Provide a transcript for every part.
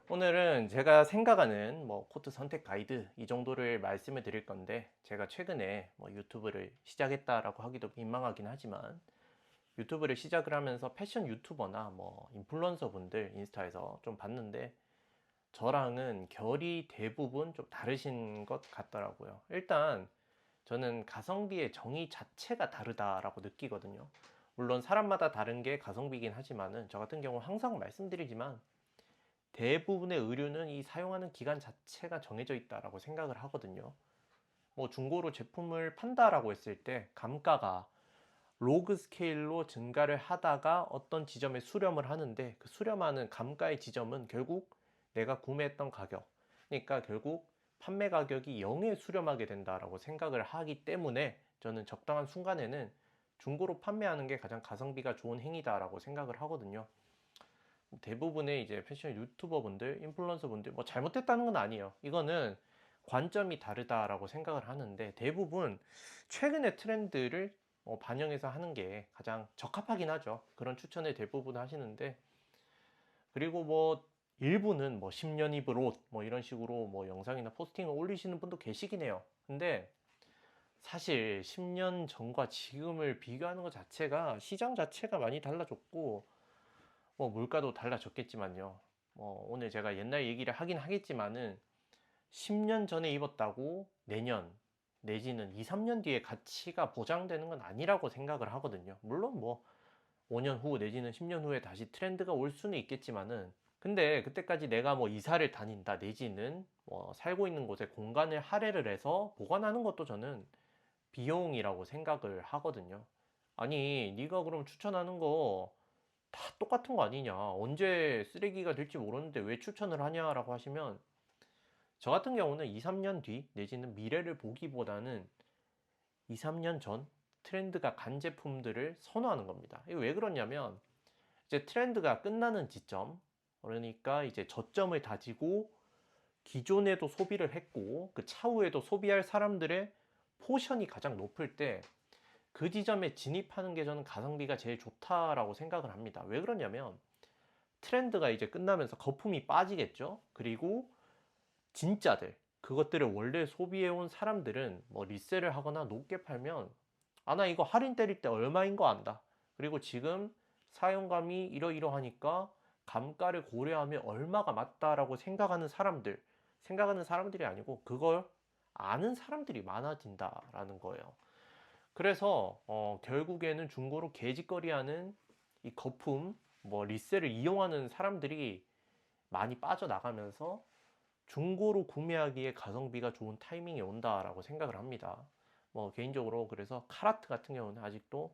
오늘은 제가 생각하는 코트 선택 가이드 이 정도를 말씀을 드릴 건데, 제가 최근에 유튜브를 시작했다라고 하기도 민망하긴 하지만 유튜브를 시작을 하면서 패션 유튜버나 인플루언서 분들 인스타에서 좀 봤는데, 저랑은 결이 대부분 좀 다르신 것 같더라고요. 일단 저는 가성비의 정의 자체가 다르다라고 느끼거든요. 물론 사람마다 다른 게 가성비긴 하지만은, 저 같은 경우 항상 말씀드리지만 대부분의 의류는 이 사용하는 기간 자체가 정해져 있다라고 생각을 하거든요. 중고로 제품을 판다라고 했을 때 감가가 로그 스케일로 증가를 하다가 어떤 지점에 수렴을 하는데, 그 수렴하는 감가의 지점은 결국 내가 구매했던 가격, 그러니까 결국 판매 가격이 0에 수렴하게 된다라고 생각을 하기 때문에, 저는 적당한 순간에는 중고로 판매하는 게 가장 가성비가 좋은 행위다라고 생각을 하거든요. 대부분의 이제 패션 유튜버 분들, 인플루언서 분들 잘못됐다는 건 아니에요. 이거는 관점이 다르다라고 생각을 하는데, 대부분 최근의 트렌드를 반영해서 하는 게 가장 적합하긴 하죠. 그런 추천을 대부분 하시는데, 그리고 일부는 10년 입을 옷 이런 식으로 영상이나 포스팅을 올리시는 분도 계시긴 해요. 근데 사실 10년 전과 지금을 비교하는 것 자체가, 시장 자체가 많이 달라졌고 물가도 달라졌겠지만요. 오늘 제가 옛날 얘기를 하긴 하겠지만은 10년 전에 입었다고 내년 내지는 2, 3년 뒤에 가치가 보장되는 건 아니라고 생각을 하거든요. 물론 5년 후 내지는 10년 후에 다시 트렌드가 올 수는 있겠지만은, 근데 그때까지 내가 이사를 다닌다 내지는 살고 있는 곳에 공간을 할애를 해서 보관하는 것도 저는 비용이라고 생각을 하거든요. 아니, 네가 그럼 추천하는 거 다 똑같은 거 아니냐, 언제 쓰레기가 될지 모르는데 왜 추천을 하냐라고 하시면, 저 같은 경우는 2, 3년 뒤 내지는 미래를 보기보다는 2, 3년 전 트렌드가 간 제품들을 선호하는 겁니다. 이거 왜 그러냐면, 이제 트렌드가 끝나는 지점, 그러니까 이제 저점을 다지고 기존에도 소비를 했고 그 차후에도 소비할 사람들의 포션이 가장 높을 때, 그 지점에 진입하는 게 저는 가성비가 제일 좋다라고 생각을 합니다. 왜 그러냐면, 트렌드가 이제 끝나면서 거품이 빠지겠죠. 그리고 진짜들, 그것들을 원래 소비해온 사람들은 리셀을 하거나 높게 팔면, 아, 나 이거 할인 때릴 때 얼마인 거 안다, 그리고 지금 사용감이 이러이러하니까 감가를 고려하면 얼마가 맞다라고 생각하는 사람들이 아니고, 그걸 아는 사람들이 많아진다라는 거예요. 그래서 결국에는 중고로 개짓거리하는 이 거품, 리셀을 이용하는 사람들이 많이 빠져나가면서 중고로 구매하기에 가성비가 좋은 타이밍이 온다라고 생각을 합니다. 개인적으로 그래서 카라트 같은 경우는 아직도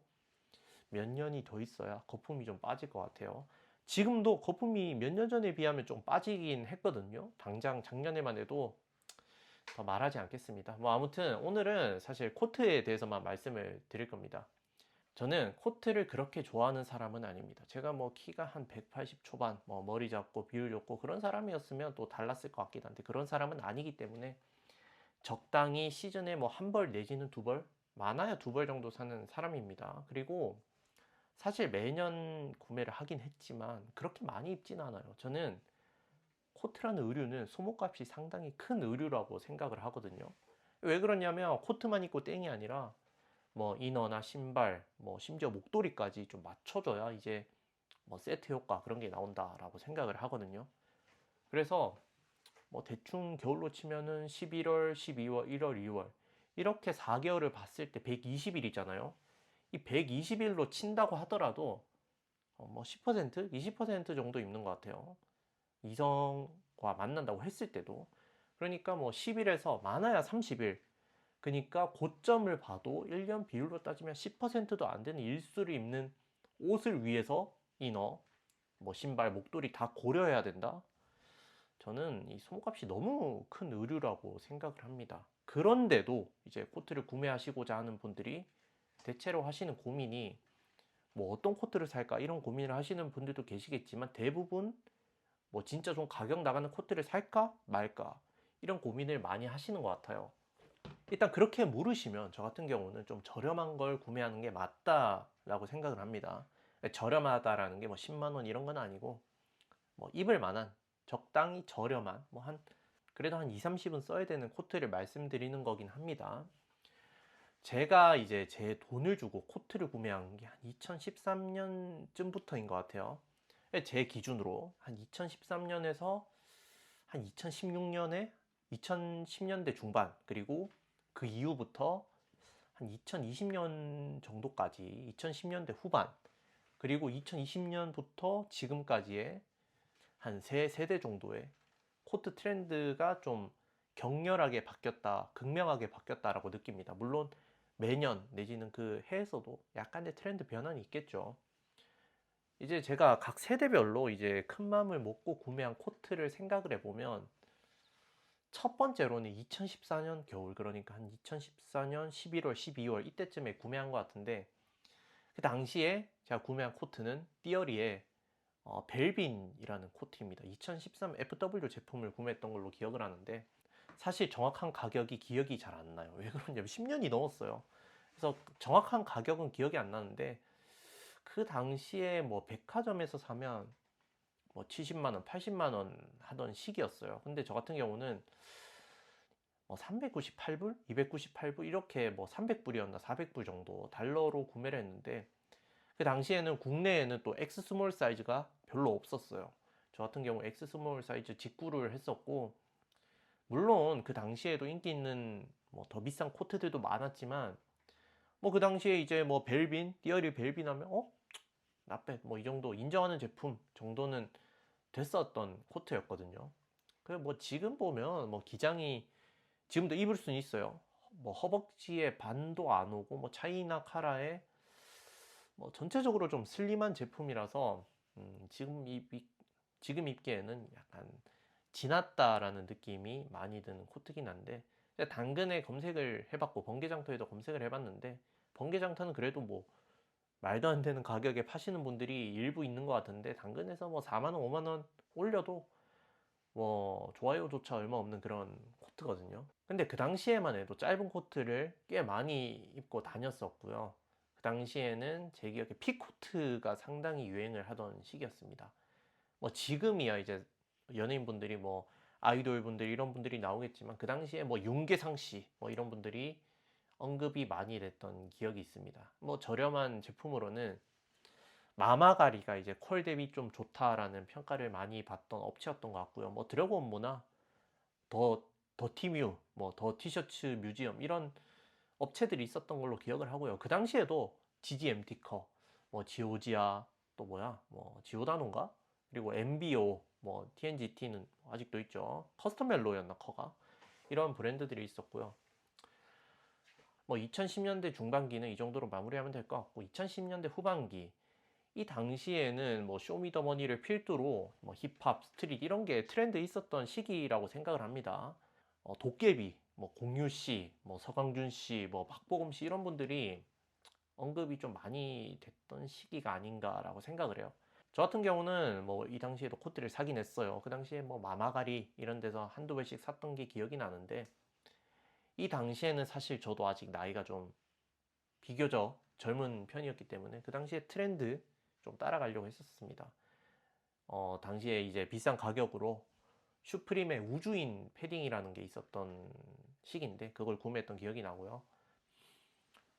몇 년이 더 있어야 거품이 좀 빠질 것 같아요. 지금도 거품이 몇 년 전에 비하면 좀 빠지긴 했거든요. 당장 작년에만 해도, 더 말하지 않겠습니다. 아무튼 오늘은 사실 코트에 대해서만 말씀을 드릴 겁니다. 저는 코트를 그렇게 좋아하는 사람은 아닙니다. 제가 키가 한 180 초반, 머리 작고 비율 좋고 그런 사람이었으면 또 달랐을 것 같긴 한데, 그런 사람은 아니기 때문에 적당히 시즌에 한 벌 내지는 두 벌, 많아야 두 벌 정도 사는 사람입니다. 그리고 사실 매년 구매를 하긴 했지만 그렇게 많이 입진 않아요. 저는 코트라는 의류는 소모값이 상당히 큰 의류라고 생각을 하거든요. 왜 그러냐면, 코트만 입고 땡이 아니라 이너나 신발, 심지어 목도리까지 좀 맞춰줘야 이제 세트 효과 그런 게 나온다라고 생각을 하거든요. 그래서 대충 겨울로 치면은 11월, 12월, 1월, 2월 이렇게 4개월을 봤을 때 120일이잖아요. 이 120일로 친다고 하더라도 10%, 20% 정도 입는 것 같아요. 이성과 만난다고 했을 때도. 그러니까 10일에서 많아야 30일, 그러니까 고점을 봐도 1년 비율로 따지면 10%도 안 되는 일수를 입는 옷을 위해서 이너, 신발, 목도리 다 고려해야 된다? 저는 이 소모값이 너무 큰 의류라고 생각을 합니다. 그런데도 이제 코트를 구매하시고자 하는 분들이 대체로 하시는 고민이, 어떤 코트를 살까 이런 고민을 하시는 분들도 계시겠지만, 대부분 진짜 좀 가격 나가는 코트를 살까 말까 이런 고민을 많이 하시는 것 같아요. 일단 그렇게 모르시면 저 같은 경우는 좀 저렴한 걸 구매하는 게 맞다라고 생각을 합니다. 저렴하다라는 게 10만 원 이런 건 아니고, 입을 만한 적당히 저렴한 그래도 한 2, 30은 써야 되는 코트를 말씀드리는 거긴 합니다. 제가 이제 제 돈을 주고 코트를 구매한 게 한 2013년쯤부터인 것 같아요. 제 기준으로 한 2013년에서 한 2016년에 2010년대 중반, 그리고 그 이후부터 한 2020년 정도까지 2010년대 후반, 그리고 2020년부터 지금까지의 한 3세대 정도의 코트 트렌드가 좀 격렬하게 바뀌었다, 극명하게 바뀌었다라고 느낍니다. 물론 매년 내지는 그 해에서도 약간의 트렌드 변환이 있겠죠. 이제 제가 각 세대별로 이제 큰 마음을 먹고 구매한 코트를 생각을 해보면, 첫 번째로는 2014년 겨울, 그러니까 한 2014년 11월, 12월 이때쯤에 구매한 것 같은데, 그 당시에 제가 구매한 코트는 띠어리의 벨빈이라는 코트입니다. 2013 FW 제품을 구매했던 걸로 기억을 하는데, 사실 정확한 가격이 기억이 잘 안 나요. 왜 그러냐면 10년이 넘었어요. 그래서 정확한 가격은 기억이 안 나는데, 그 당시에 뭐 백화점에서 사면 뭐 70만 원, 80만 원 하던 시기였어요. 근데 저 같은 경우는 398불, 298불 이렇게 뭐 300불이었나 400불 정도 달러로 구매를 했는데, 그 당시에는 국내에는 또 X 스몰 사이즈가 별로 없었어요. 저 같은 경우 X 스몰 사이즈 직구를 했었고, 물론 그 당시에도 인기 있는 뭐 더 비싼 코트들도 많았지만, 뭐 그 당시에 이제 뭐 벨빈, 띠어리 벨빈 하면 나빼 뭐 이 정도 인정하는 제품 정도는 됐었던 코트였거든요. 그 뭐 지금 보면 뭐 기장이 지금도 입을 수는 있어요. 뭐 허벅지에 반도 안 오고 뭐 차이나 카라에 뭐 전체적으로 좀 슬림한 제품이라서 지금 입기에는 약간 지났다라는 느낌이 많이 드는 코트긴 한데, 당근에 검색을 해봤고 번개장터에도 검색을 해봤는데, 번개장터는 그래도 뭐 말도 안 되는 가격에 파시는 분들이 일부 있는 것 같은데, 당근에서 뭐 4만 원, 5만 원 올려도 뭐 좋아요조차 얼마 없는 그런 코트거든요. 근데 그 당시에만 해도 짧은 코트를 꽤 많이 입고 다녔었고요. 그 당시에는 제 기억에 핏코트가 상당히 유행을 하던 시기였습니다. 뭐 지금이야 이제 연예인분들이 뭐 아이돌분들 이런 분들이 나오겠지만, 그 당시에 뭐 윤계상 씨 뭐 이런 분들이 언급이 많이 됐던 기억이 있습니다. 뭐 저렴한 제품으로는 마마가리가 이제 퀄 대비 좀 좋다라는 평가를 많이 받던 업체였던 것 같고요. 뭐 드래곤 모나, 더 더티뮤, 뭐 더 티셔츠 뮤지엄 이런 업체들이 있었던 걸로 기억을 하고요. 그 당시에도 GGMT 뭐 지오지아, 또 뭐야, 뭐 지오다노인가? 그리고 MBO, 뭐 TNGT는 아직도 있죠. 커스텀 멜로였나 커가? 이런 브랜드들이 있었고요. 뭐 2010년대 중반기는 이 정도로 마무리하면 될 것 같고, 2010년대 후반기, 이 당시에는 뭐 쇼미더머니를 필두로 뭐 힙합, 스트릿 이런 게 트렌드 있었던 시기라고 생각을 합니다. 도깨비, 뭐 공유 씨, 뭐 서강준 씨, 뭐 박보검 씨 이런 분들이 언급이 좀 많이 됐던 시기가 아닌가라고 생각을 해요. 저 같은 경우는 뭐 이 당시에도 코트를 사긴 했어요. 그 당시에 뭐 마마가리 이런 데서 한두 벌씩 샀던 게 기억이 나는데, 이 당시에는 사실 저도 아직 나이가 좀 비교적 젊은 편이었기 때문에 그 당시에 트렌드 좀 따라가려고 했었습니다. 당시에 이제 비싼 가격으로 슈프림의 우주인 패딩이라는 게 있었던 시기인데, 그걸 구매했던 기억이 나고요.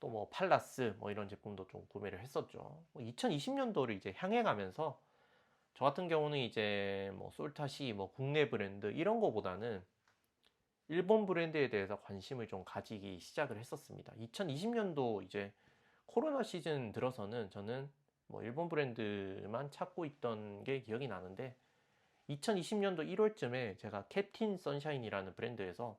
또 뭐 팔라스 뭐 이런 제품도 좀 구매를 했었죠. 2020년도를 이제 향해 가면서 저 같은 경우는 이제 뭐 솔타시 뭐 국내 브랜드 이런 거보다는 일본 브랜드에 대해서 관심을 좀 가지기 시작을 했었습니다. 2020년도 이제 코로나 시즌 들어서는 저는 뭐 일본 브랜드만 찾고 있던 게 기억이 나는데, 2020년도 1월쯤에 제가 캡틴 선샤인이라는 브랜드에서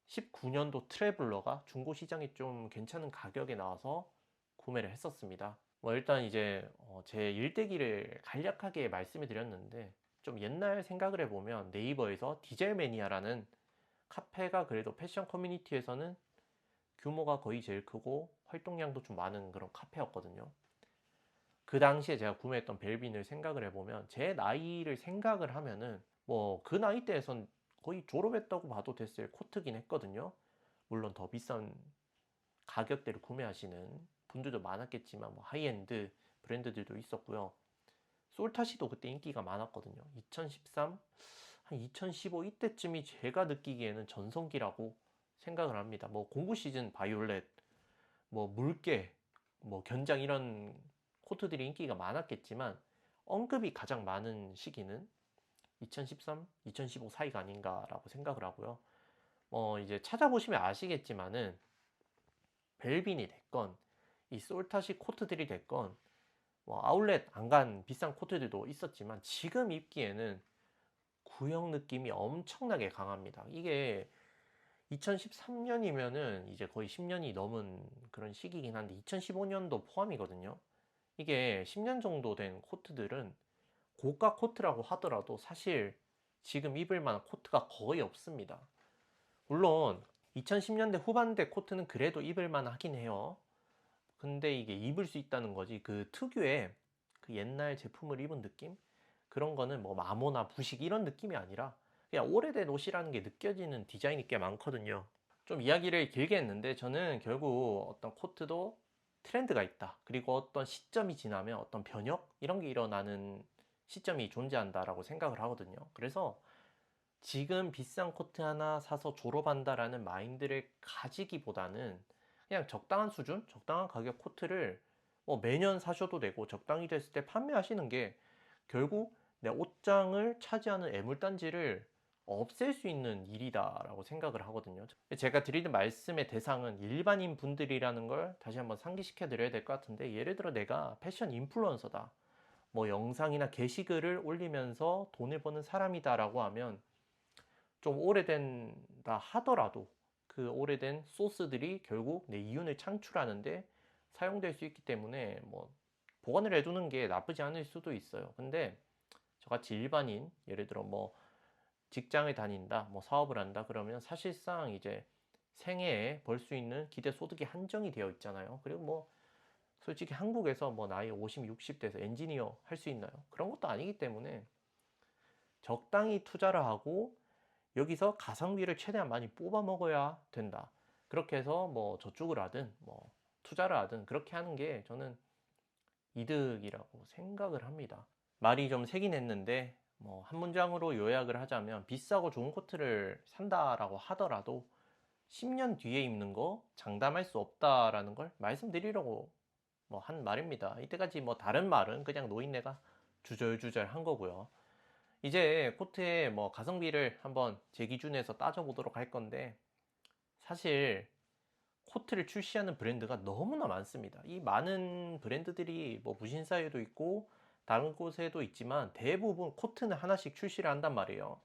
19년도 트래블러가 중고 시장에 좀 괜찮은 가격에 나와서 구매를 했었습니다. 뭐 일단 이제 제 일대기를 간략하게 말씀을 드렸는데, 좀 옛날 생각을 해보면 네이버에서 디젤 매니아라는 카페가 그래도 패션 커뮤니티에서는 규모가 거의 제일 크고 활동량도 좀 많은 그런 카페였거든요. 그 당시에 제가 구매했던 벨빈을 생각을 해보면, 제 나이를 생각을 하면은 뭐 그 나이대에선 거의 졸업했다고 봐도 됐을 코트긴 했거든요. 물론 더 비싼 가격대를 구매하시는 분들도 많았겠지만 뭐 하이엔드 브랜드들도 있었고요. 솔타시도 그때 인기가 많았거든요. 2013, 한 2015 이때쯤이 제가 느끼기에는 전성기라고 생각을 합니다. 뭐 공구 시즌 바이올렛, 뭐 물개, 뭐 견장 이런 코트들이 인기가 많았겠지만 언급이 가장 많은 시기는 2013, 2015 사이가 아닌가라고 생각을 하고요. 이제 찾아보시면 아시겠지만은 벨빈이 됐건 이 솔타시 코트들이 됐건 뭐 아울렛 안 간 비싼 코트들도 있었지만 지금 입기에는 구형 느낌이 엄청나게 강합니다. 이게 2013년이면은 이제 거의 10년이 넘은 그런 시기긴 한데 2015년도 포함이거든요. 이게 10년 정도 된 코트들은 고가 코트라고 하더라도 사실 지금 입을 만한 코트가 거의 없습니다. 물론 2010년대 후반대 코트는 그래도 입을 만하긴 해요. 근데 이게 입을 수 있다는 거지 그 특유의 그 옛날 제품을 입은 느낌? 그런 거는 뭐 마모나 부식 이런 느낌이 아니라 그냥 오래된 옷이라는 게 느껴지는 디자인이 꽤 많거든요. 좀 이야기를 길게 했는데 저는 결국 어떤 코트도 트렌드가 있다. 그리고 어떤 시점이 지나면 어떤 변혁 이런 게 일어나는 시점이 존재한다라고 생각을 하거든요. 그래서 지금 비싼 코트 하나 사서 졸업한다라는 마인드를 가지기보다는 그냥 적당한 수준, 적당한 가격 코트를 뭐 매년 사셔도 되고 적당히 됐을 때 판매하시는 게 결국 내 옷장을 차지하는 애물단지를 없앨 수 있는 일이다라고 생각을 하거든요. 제가 드리는 말씀의 대상은 일반인 분들이라는 걸 다시 한번 상기시켜 드려야 될 것 같은데 예를 들어 내가 패션 인플루언서다. 뭐 영상이나 게시글을 올리면서 돈을 버는 사람이다라고 하면 좀 오래된다 하더라도 그 오래된 소스들이 결국 내 이윤을 창출하는데 사용될 수 있기 때문에 뭐 보관을 해두는 게 나쁘지 않을 수도 있어요. 근데 저같이 일반인 예를 들어 뭐 직장을 다닌다, 뭐 사업을 한다 그러면 사실상 이제 생애에 벌 수 있는 기대 소득이 한정이 되어 있잖아요. 그리고 뭐 솔직히 한국에서 뭐 나이 50, 60 돼서 엔지니어 할 수 있나요? 그런 것도 아니기 때문에 적당히 투자를 하고 여기서 가성비를 최대한 많이 뽑아 먹어야 된다. 그렇게 해서 뭐 저축을 하든 뭐 투자를 하든 그렇게 하는 게 저는 이득이라고 생각을 합니다. 말이 좀 세긴 했는데 뭐 한 문장으로 요약을 하자면 비싸고 좋은 코트를 산다라고 하더라도 10년 뒤에 입는 거 장담할 수 없다라는 걸 말씀드리려고 뭐 한 말입니다. 이때까지 뭐 다른 말은 그냥 노인네가 주절주절 한 거고요. 이제 코트의 뭐 가성비를 한번 제 기준에서 따져보도록 할 건데 사실 코트를 출시하는 브랜드가 너무나 많습니다. 이 많은 브랜드들이 뭐 무신사에도 있고 다른 곳에도 있지만 대부분 코트는 하나씩 출시를 한단 말이에요.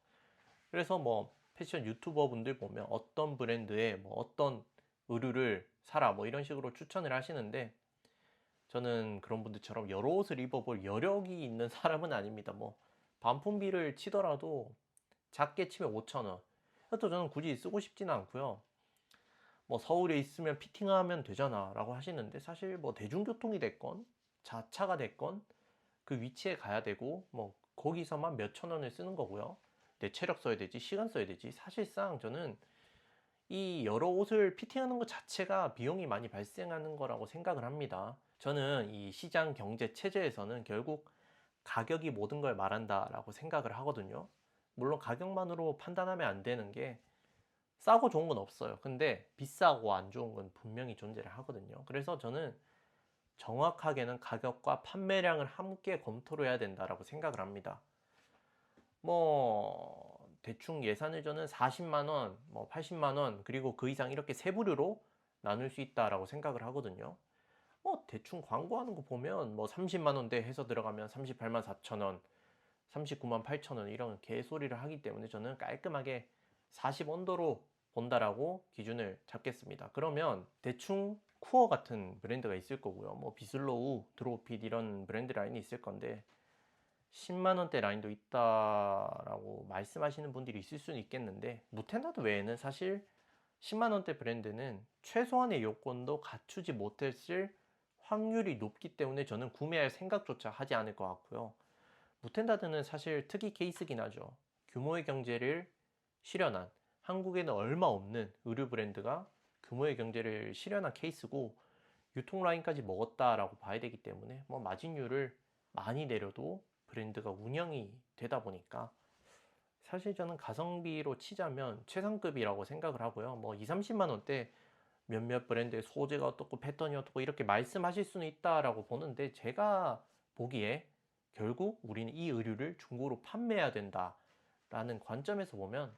그래서 뭐 패션 유튜버 분들 보면 어떤 브랜드의 뭐 어떤 의류를 사라 뭐 이런 식으로 추천을 하시는데 저는 그런 분들처럼 여러 옷을 입어볼 여력이 있는 사람은 아닙니다. 뭐 반품비를 치더라도 작게 치면 5,000원. 또 저는 굳이 쓰고 싶지는 않고요. 뭐 서울에 있으면 피팅하면 되잖아 라고 하시는데 사실 뭐 대중교통이 됐건 자차가 됐건 그 위치에 가야 되고 뭐 거기서만 몇천 원을 쓰는 거고요. 내 체력 써야 되지 시간 써야 되지 사실상 저는 이 여러 옷을 피팅하는 것 자체가 비용이 많이 발생하는 거라고 생각을 합니다. 저는 이 시장 경제 체제에서는 결국 가격이 모든 걸 말한다라고 생각을 하거든요. 물론 가격만으로 판단하면 안 되는 게 싸고 좋은 건 없어요. 근데 비싸고 안 좋은 건 분명히 존재를 하거든요. 그래서 저는 정확하게는 가격과 판매량을 함께 검토를 해야 된다라고 생각을 합니다. 뭐 대충 예산을 저는 40만 원, 뭐 80만 원, 그리고 그 이상 이렇게 세 부류로 나눌 수 있다라고 생각을 하거든요. 뭐 대충 광고하는 거 보면 뭐 30만 원대 해서 들어가면 38만 4천 원, 39만 8천 원 이런 개소리를 하기 때문에 저는 깔끔하게 40원도로 본다라고 기준을 잡겠습니다. 그러면 대충 쿠어 같은 브랜드가 있을 거고요. 뭐 비슬로우, 드로우핏 이런 브랜드 라인이 있을 건데 10만 원대 라인도 있다라고 말씀하시는 분들이 있을 수는 있겠는데 무텐다드 외에는 사실 10만 원대 브랜드는 최소한의 요건도 갖추지 못했을 확률이 높기 때문에 저는 구매할 생각조차 하지 않을 것 같고요. 무텐다드는 사실 특이 케이스긴 하죠. 규모의 경제를 실현한 한국에는 얼마 없는 의류 브랜드가 규모의 경제를 실현한 케이스고 유통 라인까지 먹었다라고 봐야 되기 때문에 뭐 마진율을 많이 내려도 브랜드가 운영이 되다 보니까 사실 저는 가성비로 치자면 최상급이라고 생각을 하고요. 뭐 2, 30만 원대 몇몇 브랜드의 소재가 어떻고 패턴이 어떻고 이렇게 말씀하실 수는 있다라고 보는데, 제가 보기에 결국 우리는 이 의류를 중고로 판매해야 된다라는 관점에서 보면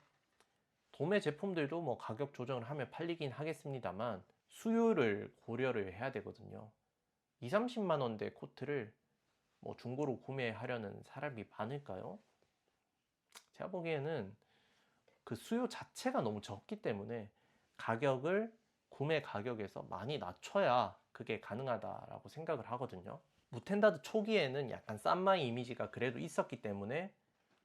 도매 제품들도 뭐 가격 조정을 하면 팔리긴 하겠습니다만 수요를 고려를 해야 되거든요. 2, 30만 원대 코트를 뭐 중고로 구매하려는 사람이 많을까요? 제가 보기에는 그 수요 자체가 너무 적기 때문에 가격을 구매 가격에서 많이 낮춰야 그게 가능하다라고 생각을 하거든요. 무텐다드 초기에는 약간 싼마이 이미지가 그래도 있었기 때문에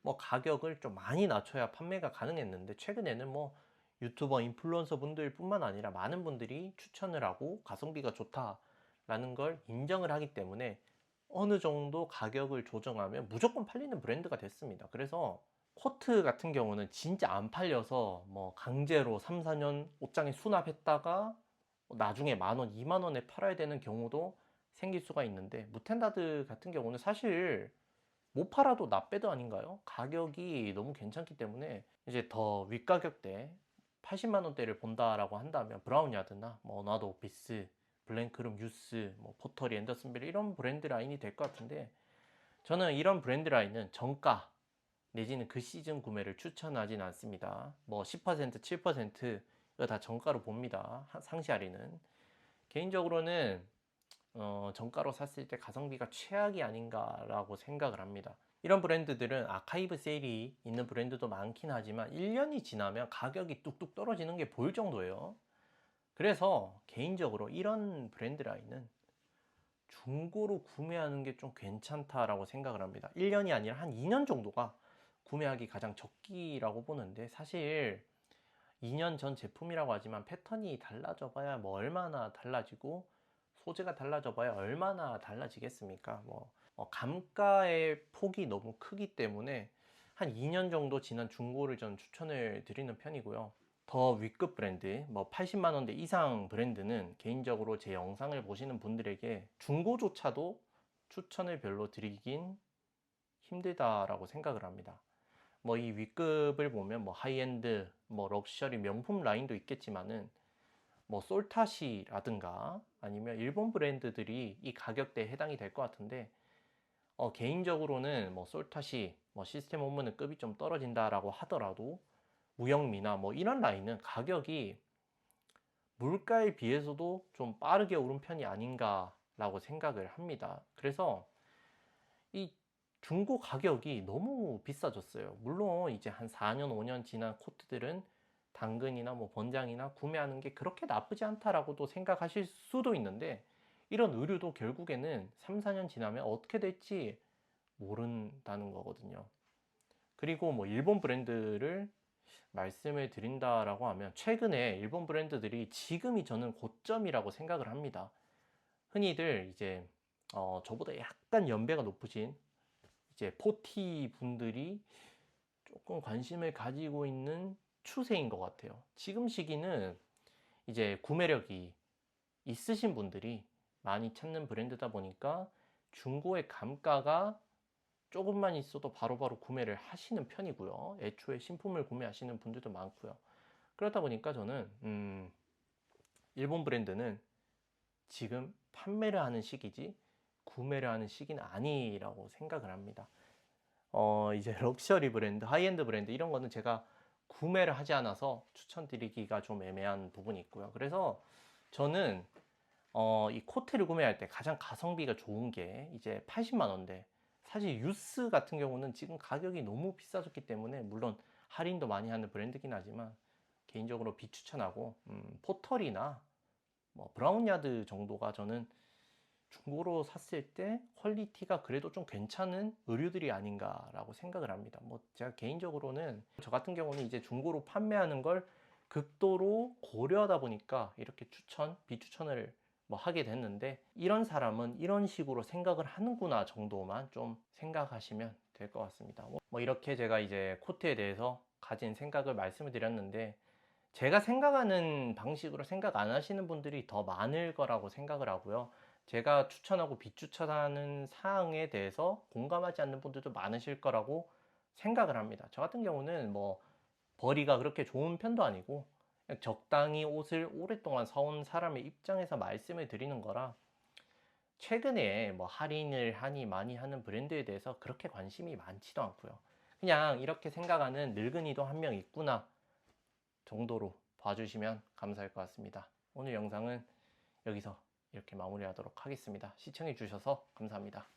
뭐 가격을 좀 많이 낮춰야 판매가 가능했는데, 최근에는 뭐 유튜버 인플루언서 분들 뿐만 아니라 많은 분들이 추천을 하고 가성비가 좋다라는 걸 인정을 하기 때문에 어느 정도 가격을 조정하면 무조건 팔리는 브랜드가 됐습니다. 그래서 코트 같은 경우는 진짜 안 팔려서 뭐 강제로 3, 4년 옷장에 수납했다가 나중에 만 원, 2만 원에 팔아야 되는 경우도 생길 수가 있는데, 무텐다드 같은 경우는 사실 못 팔아도 나빼도 아닌가요? 가격이 너무 괜찮기 때문에 이제 더 윗가격대 80만 원대를 본다라고 한다면 브라운야드나 뭐 나도 오피스, 블랭크룸, 유스, 뭐 포터리, 앤더슨빌 이런 브랜드 라인이 될 것 같은데, 저는 이런 브랜드 라인은 정가 내지는 그 시즌 구매를 추천하진 않습니다. 뭐 10%, 7%가 다 정가로 봅니다. 상시 할인은. 개인적으로는 정가로 샀을 때 가성비가 최악이 아닌가라고 생각을 합니다. 이런 브랜드들은 아카이브 세일이 있는 브랜드도 많긴 하지만 1년이 지나면 가격이 뚝뚝 떨어지는 게 보일 정도예요. 그래서 개인적으로 이런 브랜드 라인은 중고로 구매하는 게 좀 괜찮다라고 생각을 합니다. 1년이 아니라 한 2년 정도가 구매하기 가장 적기라고 보는데, 사실 2년 전 제품이라고 하지만 패턴이 달라져 봐야 뭐 얼마나 달라지고 소재가 달라져 봐야 얼마나 달라지겠습니까? 뭐 감가의 폭이 너무 크기 때문에 한 2년 정도 지난 중고를 전 추천을 드리는 편이고요. 더 윗급 브랜드, 뭐 80만 원대 이상 브랜드는 개인적으로 제 영상을 보시는 분들에게 중고조차도 추천을 별로 드리긴 힘들다라고 생각을 합니다. 뭐 이 윗급을 보면 뭐 하이엔드, 뭐 럭셔리 명품 라인도 있겠지만은 뭐 솔타시라든가 아니면 일본 브랜드들이 이 가격대에 해당이 될 것 같은데, 개인적으로는 뭐 솔타시, 뭐 시스템 오브는 급이 좀 떨어진다라고 하더라도 무영미나 뭐 이런 라인은 가격이 물가에 비해서도 좀 빠르게 오른 편이 아닌가라고 생각을 합니다. 그래서 이 중고 가격이 너무 비싸졌어요. 물론 이제 한 4년, 5년 지난 코트들은 당근이나 뭐 번장이나 구매하는 게 그렇게 나쁘지 않다라고도 생각하실 수도 있는데, 이런 의류도 결국에는 3, 4년 지나면 어떻게 될지 모른다는 거거든요. 그리고 뭐 일본 브랜드를 말씀을 드린다라고 하면 최근에 일본 브랜드들이 지금이 저는 고점이라고 생각을 합니다. 흔히들 이제 저보다 약간 연배가 높으신 이제 포티 분들이 조금 관심을 가지고 있는 추세인 것 같아요. 지금 시기는 이제 구매력이 있으신 분들이 많이 찾는 브랜드다 보니까 중고의 감가가 조금만 있어도 바로바로 구매를 하시는 편이고요. 애초에 신품을 구매하시는 분들도 많고요. 그렇다 보니까 저는 일본 브랜드는 지금 판매를 하는 시기지 구매를 하는 시기는 아니라고 생각을 합니다. 이제 럭셔리 브랜드, 하이엔드 브랜드 이런 거는 제가 구매를 하지 않아서 추천드리기가 좀 애매한 부분이 있고요. 그래서 저는 이 코트를 구매할 때 가장 가성비가 좋은 게 이제 80만 원대. 사실 유스 같은 경우는 지금 가격이 너무 비싸졌기 때문에 물론 할인도 많이 하는 브랜드긴 하지만 개인적으로 비추천하고, 포털이나 뭐 브라운야드 정도가 저는 중고로 샀을 때 퀄리티가 그래도 좀 괜찮은 의류들이 아닌가라고 생각을 합니다. 뭐 제가 개인적으로는 저 같은 경우는 이제 중고로 판매하는 걸 극도로 고려하다 보니까 이렇게 추천, 비추천을 뭐 하게 됐는데, 이런 사람은 이런 식으로 생각을 하는구나 정도만 좀 생각하시면 될 것 같습니다. 뭐 이렇게 제가 이제 코트에 대해서 가진 생각을 말씀을 드렸는데, 제가 생각하는 방식으로 생각 안 하시는 분들이 더 많을 거라고 생각을 하고요. 제가 추천하고 비추천하는 사항에 대해서 공감하지 않는 분들도 많으실 거라고 생각을 합니다. 저 같은 경우는 뭐 벌이가 그렇게 좋은 편도 아니고 그냥 적당히 옷을 오랫동안 사온 사람의 입장에서 말씀을 드리는 거라, 최근에 뭐 할인을 하니 많이 하는 브랜드에 대해서 그렇게 관심이 많지도 않고요. 그냥 이렇게 생각하는 늙은이도 한 명 있구나 정도로 봐주시면 감사할 것 같습니다. 오늘 영상은 여기서 이렇게 마무리하도록 하겠습니다. 시청해 주셔서 감사합니다.